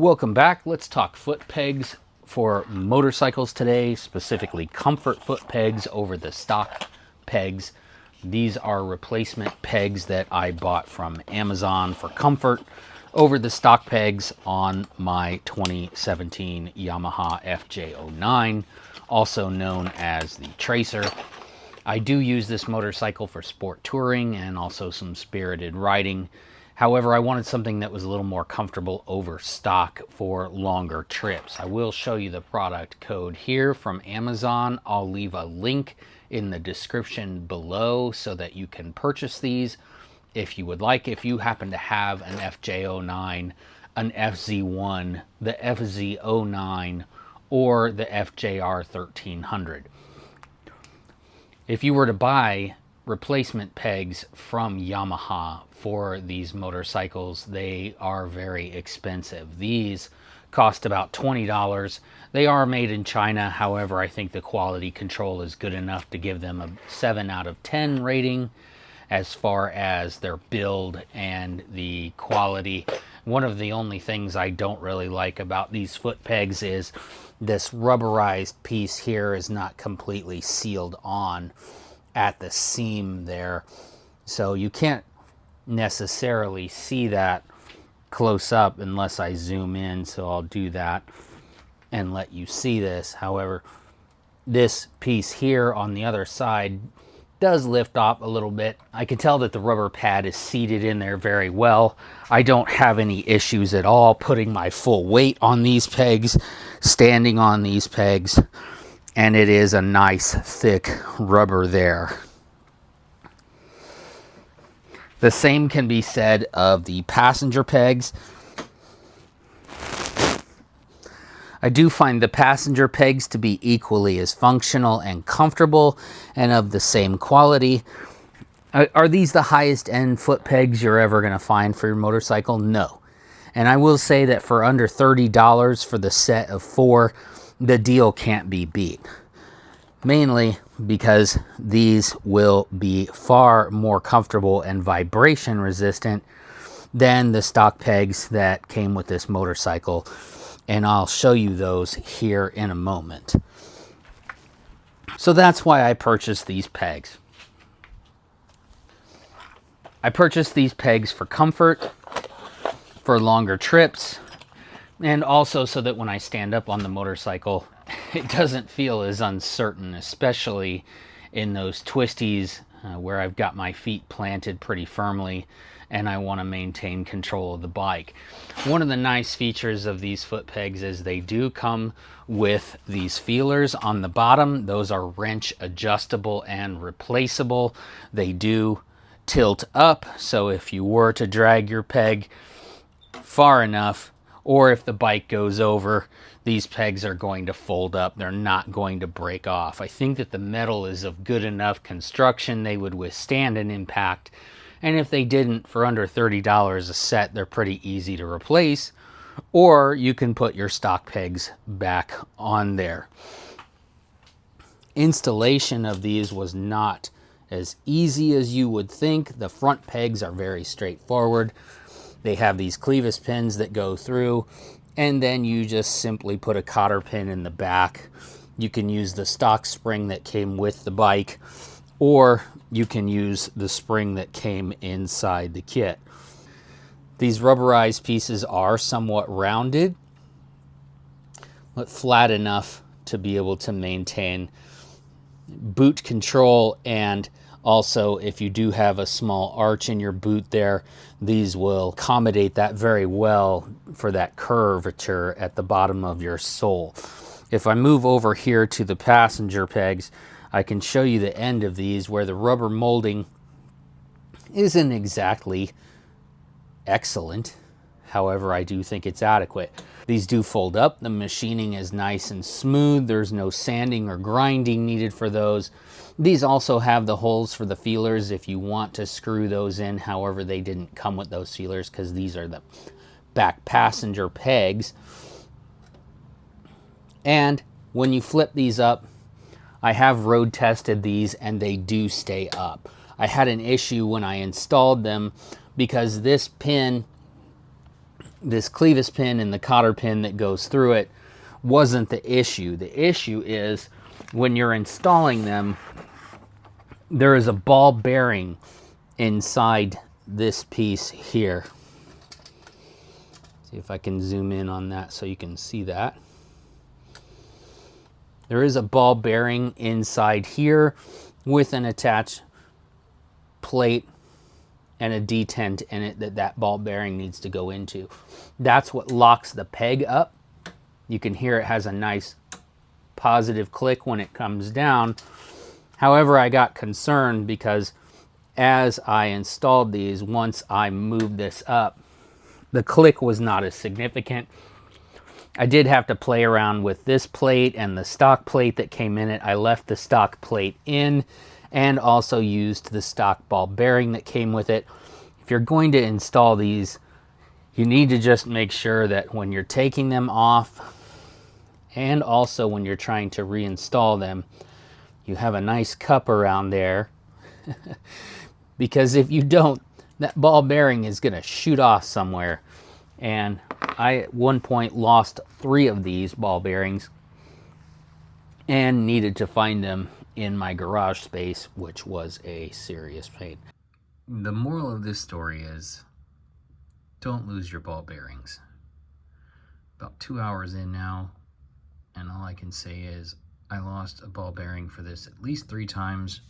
Welcome back. Let's talk foot pegs for motorcycles today, specifically comfort foot pegs over the stock pegs. These are replacement pegs that I bought from Amazon for comfort over the stock pegs on my 2017 Yamaha FJ09, also known as the Tracer. I do use this motorcycle for sport touring and also some spirited riding. However, I wanted something that was a little more comfortable over stock for longer trips. I will show you the product code here from Amazon. I'll leave a link in the description below so that you can purchase these if you would like. If you happen to have an FJ09, an FZ1, the FZ09, or the FJR 1300. If you were to buy replacement pegs from Yamaha for these motorcycles, they are very expensive. These cost about $20. They are made in China. However, I think the quality control is good enough to give them a 7 out of 10 rating as far as their build and the quality. One of the only things I don't really like about these foot pegs is this rubberized piece here is not completely sealed on at the seam there, so you can't necessarily see that close up unless I zoom in, so I'll do that and let you see this. However, this piece here on the other side does lift off a little bit. I can tell that the rubber pad is seated in there very well. I don't have any issues at all putting my full weight on these pegs, standing on these pegs, and it is a nice thick rubber there. The same can be said of the passenger pegs. I do find the passenger pegs to be equally as functional and comfortable and of the same quality. Are these the highest end foot pegs you're ever going to find for your motorcycle? No. And I will say that for under $30 for the set of 4, the deal can't be beat. Mainly because these will be far more comfortable and vibration resistant than the stock pegs that came with this motorcycle. And I'll show you those here in a moment. So that's why I purchased these pegs. I purchased these pegs for comfort, for longer trips, and also so that when I stand up on the motorcycle, it doesn't feel as uncertain, especially in those twisties where I've got my feet planted pretty firmly and I want to maintain control of the bike. One of the nice features of these foot pegs is they do come with these feelers on the bottom. Those are wrench adjustable and replaceable. They do tilt up, so if you were to drag your peg far enough, or if the bike goes over, these pegs are going to fold up. They're not going to break off. I think that the metal is of good enough construction they would withstand an impact. And if they didn't, for under $30 a set, they're pretty easy to replace. Or you can put your stock pegs back on there. Installation of these was not as easy as you would think. The front pegs are very straightforward. They have these clevis pins that go through, and then you just simply put a cotter pin in the back. You can use the stock spring that came with the bike, or you can use the spring that came inside the kit. These rubberized pieces are somewhat rounded, but flat enough to be able to maintain boot control, and also if you do have a small arch in your boot there, these will accommodate that very well for that curvature at the bottom of your sole. If I move over here to the passenger pegs, I can show you the end of these where the rubber molding isn't exactly excellent. However, I do think it's adequate. These do fold up. The machining is nice and smooth. There's no sanding or grinding needed for those. These also have the holes for the feelers if you want to screw those in. However, they didn't come with those feelers because these are the back passenger pegs. And when you flip these up, I have road tested these and they do stay up. I had an issue when I installed them because this pin this clevis pin and the cotter pin that goes through it wasn't the issue. The issue is when you're installing them, there is a ball bearing inside this piece here. See if I can zoom in on that so you can see that. There is a ball bearing inside here with an attached plate and a detent in it that ball bearing needs to go into. That's what locks the peg up. You can hear it has a nice positive click when it comes down. However, I got concerned because as I installed these, once I moved this up, the click was not as significant. I did have to play around with this plate and the stock plate that came in it. I left the stock plate in and also used the stock ball bearing that came with it. If you're going to install these, you need to just make sure that when you're taking them off and also when you're trying to reinstall them, you have a nice cup around there. Because if you don't, that ball bearing is going to shoot off somewhere. And I at one point lost 3 of these ball bearings and needed to find them in my garage space, which was a serious pain. The moral of this story is don't lose your ball bearings. About 2 hours in now, and all I can say is I lost a ball bearing for this at least 3 times.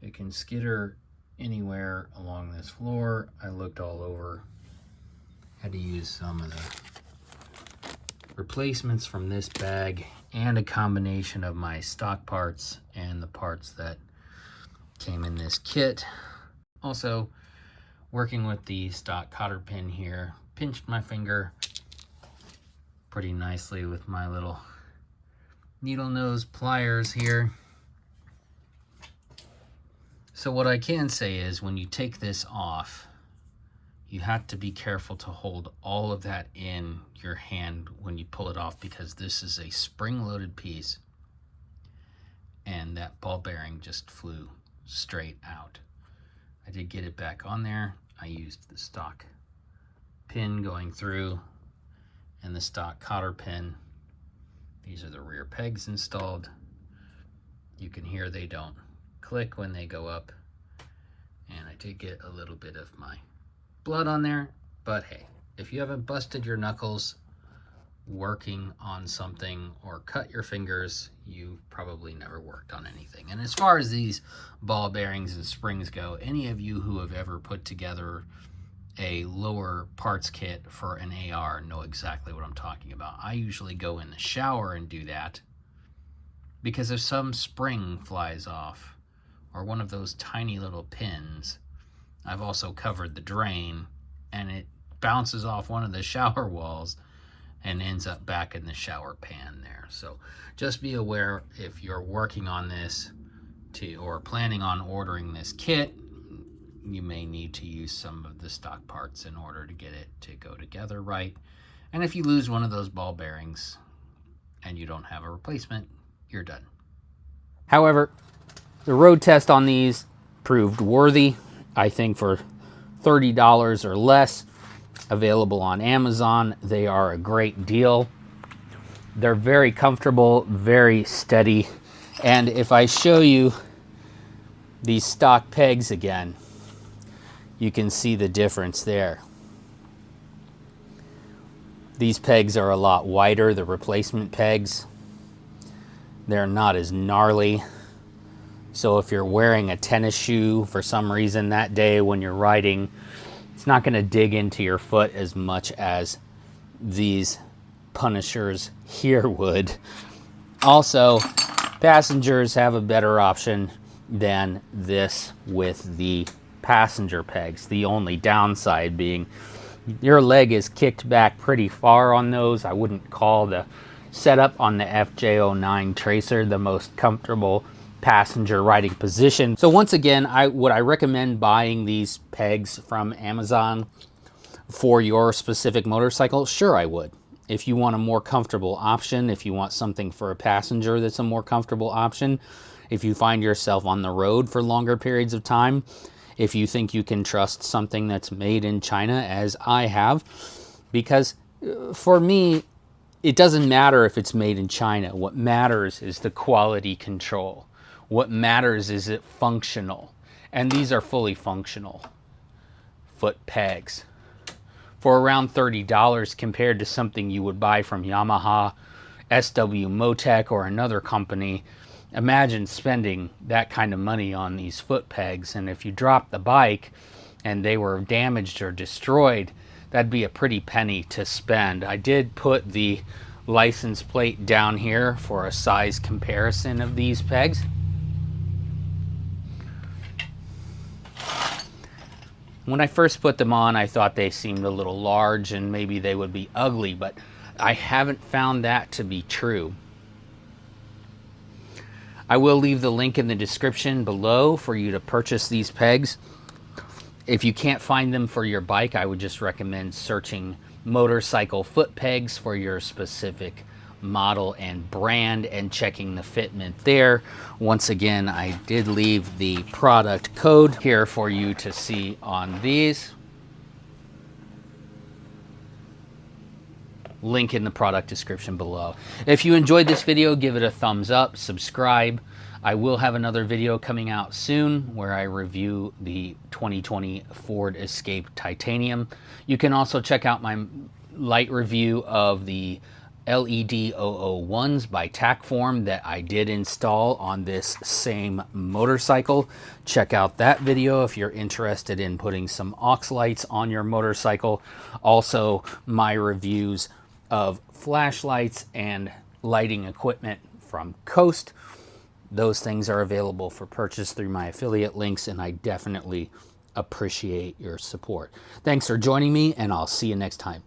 It can skitter anywhere along this floor. I looked all over. Had to use some of the replacements from this bag and a combination of my stock parts and the parts that came in this kit. Also, working with the stock cotter pin here, pinched my finger pretty nicely with my little needle nose pliers here. So what I can say is when you take this off, you have to be careful to hold all of that in your hand when you pull it off, because this is a spring-loaded piece and that ball bearing just flew straight out. I did get it back on there. I used the stock pin going through and the stock cotter pin. These are the rear pegs installed. You can hear they don't click when they go up, and I did get a little bit of my blood on there, but hey, if you haven't busted your knuckles working on something or cut your fingers, you've probably never worked on anything. And as far as these ball bearings and springs go, any of you who have ever put together a lower parts kit for an AR know exactly what I'm talking about. I usually go in the shower and do that, because if some spring flies off or one of those tiny little pins, I've also covered the drain and it bounces off one of the shower walls and ends up back in the shower pan there. So just be aware if you're working on this or planning on ordering this kit, you may need to use some of the stock parts in order to get it to go together right. And if you lose one of those ball bearings and you don't have a replacement, you're done. However, the road test on these proved worthy. I think for $30 or less, available on Amazon, they are a great deal. They're very comfortable, very steady. And if I show you these stock pegs again, you can see the difference there. These pegs are a lot wider, the replacement pegs. They're not as gnarly. So if you're wearing a tennis shoe for some reason that day when you're riding, it's not going to dig into your foot as much as these Punishers here would. Also, passengers have a better option than this with the passenger pegs. The only downside being your leg is kicked back pretty far on those. I wouldn't call the setup on the FJ09 Tracer the most comfortable passenger riding position. So once again, would I recommend buying these pegs from Amazon for your specific motorcycle? Sure, I would. If you want a more comfortable option, if you want something for a passenger that's a more comfortable option, if you find yourself on the road for longer periods of time, if you think you can trust something that's made in China, as I have. Because for me, it doesn't matter if it's made in China. What matters is the quality control. What matters is it functional. And these are fully functional foot pegs for around $30 compared to something you would buy from Yamaha, SW Motec, or another company. Imagine spending that kind of money on these foot pegs, and if you dropped the bike and they were damaged or destroyed, that'd be a pretty penny to spend. I did put the license plate down here for a size comparison of these pegs. When I first put them on, I thought they seemed a little large and maybe they would be ugly, but I haven't found that to be true. I will leave the link in the description below for you to purchase these pegs. If you can't find them for your bike, I would just recommend searching motorcycle foot pegs for your specific model and brand and checking the fitment there. Once again, I did leave the product code here for you to see on these. Link in the product description below. If you enjoyed this video, give it a thumbs up, subscribe. I will have another video coming out soon where I review the 2020 Ford Escape Titanium. You can also check out my light review of the LED 001s by Tackform that I did install on this same motorcycle. Check out that video if you're interested in putting some aux lights on your motorcycle. Also, my reviews of flashlights and lighting equipment from Coast. Those things are available for purchase through my affiliate links, and I definitely appreciate your support. Thanks for joining me, and I'll see you next time.